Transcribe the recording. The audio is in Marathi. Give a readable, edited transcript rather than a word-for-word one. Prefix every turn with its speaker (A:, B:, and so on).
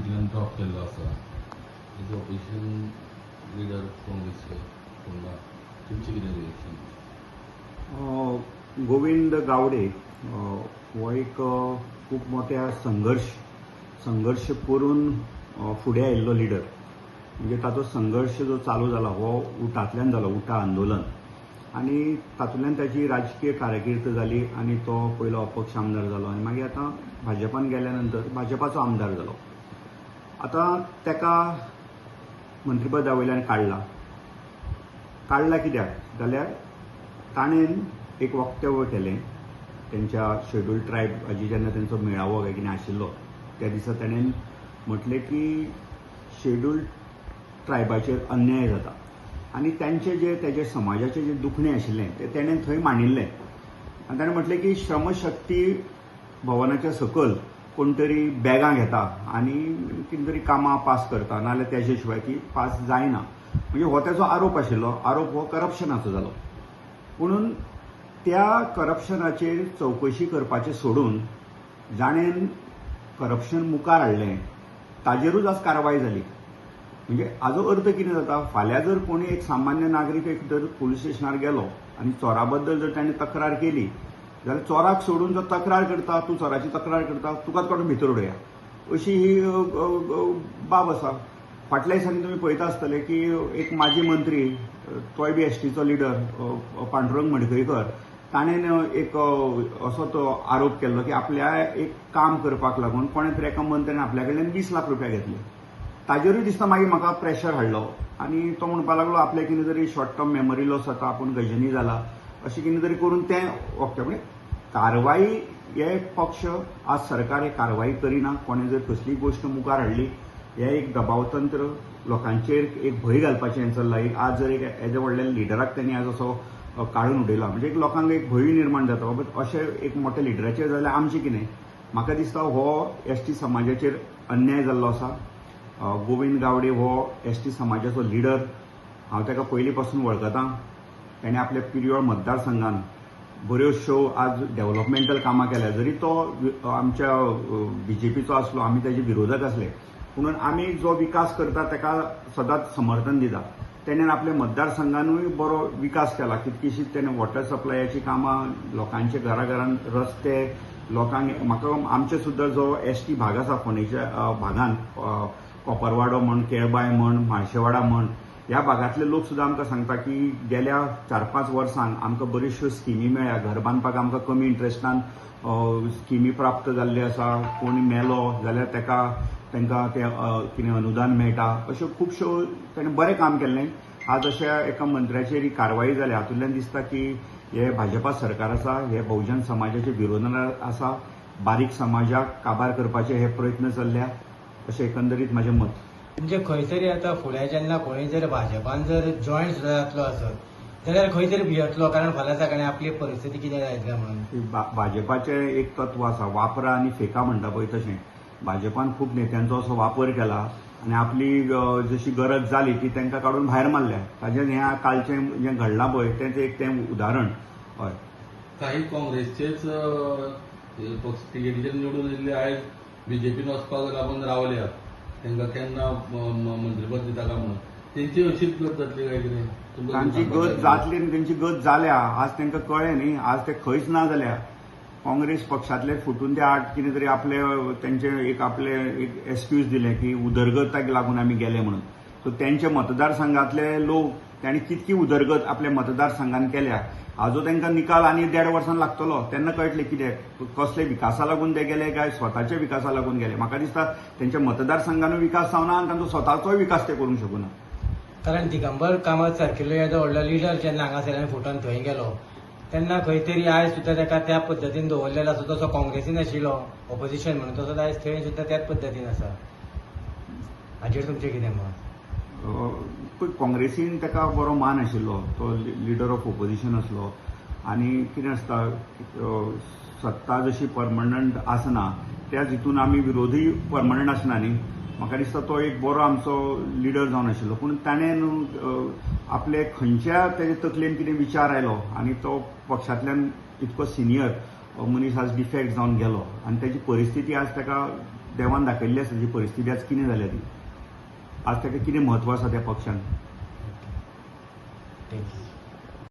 A: कॅबिनेटल्यान ड्रॉप केल्लो आसा. एज ऑपोजिशन लिडर काँग्रेसचे फोंडा, तुमचें कितें रिएक्शन?
B: गोविंद गावडे हो एक खूब मोठ्या संघर्श करून फुडें आयिल्लो लिडर. म्हणजे ताचो संघर्श जो चालू जाला हो उठांतल्यान जालो, उठा आंदोलन, आनी तातूंतल्यान ताची राजकीय कारकीर्द जाली आनी तो पयलो अपक्ष आमदार जालो आनी मागीर आतां भाजपान गेल्या नंतर भाजपाचो आमदार जालो. आतां ताका मंत्रीपदा वयल्यान काडला कित्याक जाल्यार ताणेन एक वक्तव्य केलें त्यांच्या शेड्यूल्ड ट्रायब हाजी जेन्ना तेंचो मेळावो काय कितें आशिल्लो त्या दिसा ताणेन म्हटलें की शेड्यूल्ड ट्रायबाचेर अन्याय जाता आनी तेजे समाजाचें जे दुखणें आशिल्लें तें तेणेन थंय मांडिल्लें. आनी ताणें म्हटलें की श्रमशक्ती भवनाच्या सकयल कोण तरी बॅगां घेता आनी कितें तरी कामां पास करता, नाजाल्यार तेजे शिवाय ती पास जायना. म्हणजे हो ताचो आरोप आशिल्लो. आरोप हो करप्शनाचो जालो. पुणून त्या करप्शनाचेर चवकशी करपाचें सोडून जाणेन करप्शन मुखार हाडलें ताजेरूच आज कारवाय जाली. म्हणजे हाजो अर्थ कितें जाता, फाल्यां जर कोणी एक सामान्य नागरीक एक जर पुलीस स्टेशनार गेलो आनी चोरा बद्दल जर ताणें तक्रार केली जाल्यार चोराक सोडून जो तक्रार करता, तूं चोराची तक्रार करता, तुकाच काडून भितर उडया, अशी ही बाब आसा. फाटल्या दिसांनी तुमी पळयता आसतले की एक माजी मंत्री, तोय बी एसटीचो लिडर पांडुरंग मडकयकर, ताणेन एक असो तो आरोप केल्लो की आपल्या एक काम करपाक लागून कोणे तरी एका मंत्र्यान आपल्या कडल्यान 20 लाख रुपया घेतले. ताजेरूय दिसता मागीर म्हाका प्रेशर हाडलो आनी तो म्हणपाक लागलो आपले कितें तरी शॉर्ट टर्म मेमरी लॉस जाता, आपूण गजनी जाला, अशें कितें तरी करून तें वखद. म्हणजे कारवाई हे पक्ष आज सरकार हे कारवाई करिना. कोणें जर कसली गोश्ट मुखार हाडली हे एक दबावतंत्र लोकांचेर एक भंय घालपाचें हें चल्लां. आज जर एक एज व्हडल्या लिडराक त्यांनी आज असो काडून उडयला म्हणजे एक लोकांक एक भंय निर्माण जाता. बाबा अशें एक मोठ्या लिडराचेर जाल्यार आमचें कितें. म्हाका दिसता हो एसटी समाजाचेर अन्याय जाल्लो आसा. गोविंद गावडे हो एसटी समाजाचो लिडर. हांव ताका पयलीं पासून वळखतां. ताणें आपल्या पिरयोळ मतदारसंघान बऱ्योचश्यो आज डेव्हलपमेंटल कामां केल्या. जरी तो आमच्या बीजेपीचो आसलो, आमी ताजे विरोधक आसले, पुणून आमी जो विकास करता ताका सदांच समर्थन दिता. तेणेन आपल्या मतदारसंघानूय बरो विकास केला. कितकीशीच तेणें वॉटर सप्लायाची कामां, लोकांचे घराघरान रस्ते, लोकांक म्हाका आमचे सुद्दां जो एसटी भाग आसा फोंडेच्या भागांत, कोपरवाडो म्हण, केळबाय म्हण, म्हाळशेवाडा म्हण, ह्या भागांतले लोक सुद्दां आमकां सांगता की गेल्या 4-5 वर्सांक आमकां बऱ्योचश्यो स्किमी मेळ्ळ्या. घर बांदपाक आमकां कमी इंट्रस्टान स्किमी प्राप्त जाल्ल्यो आसा. कोणी मेलो जाल्यार तांकां तें कितें अनुदान मेळटा. अश्यो खुबश्यो ताणें बरें काम केल्लें. आज अशा एका मंत्र्याचेर ही कारवाई जाल्या हातूंतल्यान दिसता की हे भाजपा सरकार आसा हे बहुजन समाजाच्या विरोधान आसा. बारीक समाजाक काबार करपाचे हे प्रयत्न चल्ल्या अशें एकंदरीत म्हजें मत.
C: म्हणजे खंय तरी आतां फुडें जेन्ना कोणूय जर भाजपान जर जॉयन सुद्दां जातलो आसत जाल्यार खंय तरी भियेतलो, कारण फाल्यां सकाळीं आपली परिस्थिती कितें जायतली म्हणून.
B: भाजपाचें एक तत्व आसा, वापरा आनी फेका म्हणटा पळय तशें. भाजपान खूब नेत्यांचो असो वापर केला आनी आपली जशी गरज जाली ती तांकां काडून भायर मारल्या. ताजें हें कालचें जें घडलां पळय तें उदाहरण. हय,
A: काही काँग्रेसचेच पक्ष तिकेटीचेर निवडून येयल्ले आयज बीजेपीन वचपाक लागून रावल्यात. तांकां केन्ना मंत्रीपद दिता काय म्हणून तेंची अशीच गत जातली काय कितें?
B: तांची गत जातली आनी तेंची गत जाल्या. आज तांकां कळ्ळें न्ही, आज ते खंयच ना जाल्या. काँग्रेस पक्षांतले फुटून ते आड कितें तरी तेंचे आपले एक एक्सक्यूज दिलें की उदरगताक लागून आमी गेले म्हणून. सो तेंचे मतदारसंघातले लोक तांणी कितकी उदरगत आपल्या मतदारसंघान केल्या हाजो तांकां निकाल आनी 1.5 वर्सान लागतलो. तेन्ना कळटलें कितें कसले विकासा लागून ते गेले काय स्वताच्या विकासा लागून गेले. म्हाका दिसता तेंच्या मतदारसंघानूय विकास जावना आनी तांचो स्वताचोय विकास ते करूंक शकूना.
C: कारण दिगंबर कामत सारकिल्लो येदो व्हडलो लिडर जेन्ना हांगासरल्यान फुटोन थंय गेलो तेन्ना खंय तरी आयज सुद्दां ताका त्या पद्दतीन दवरलेलो आसा. तसो काँग्रेसीन आशिल्लो ऑपोजिशन म्हणून तसो आयज थंय सुद्दां त्याच पद्दतीन आसा. हाचेर तुमचें कितें मत?
B: काँग्रेसीन ताका बरो मान आशिल्लो. तो लिडर ऑफ ऑपोजिशन आसलो आनी कितें आसता सत्ता जशी परमनंट आसना त्याच हितून आमी विरोधी परमनंट आसना न्ही. म्हाका दिसता तो एक बरो आमचो लिडर जावन आशिल्लो. पूण ताणें आपले खंयच्या तेजे तकलेन कितें विचार आयलो आनी तो पक्षांतल्यान इतको सिनियर मनीस आज डिफेक्ट जावन गेलो आनी ताची परिस्थिती आज ताका देवान दाखयल्ली आसा जी परिस्थिती आज कितें जाल्या ती आज ताका कितें म्हत्व आसा त्या पक्षान
C: थँक्यू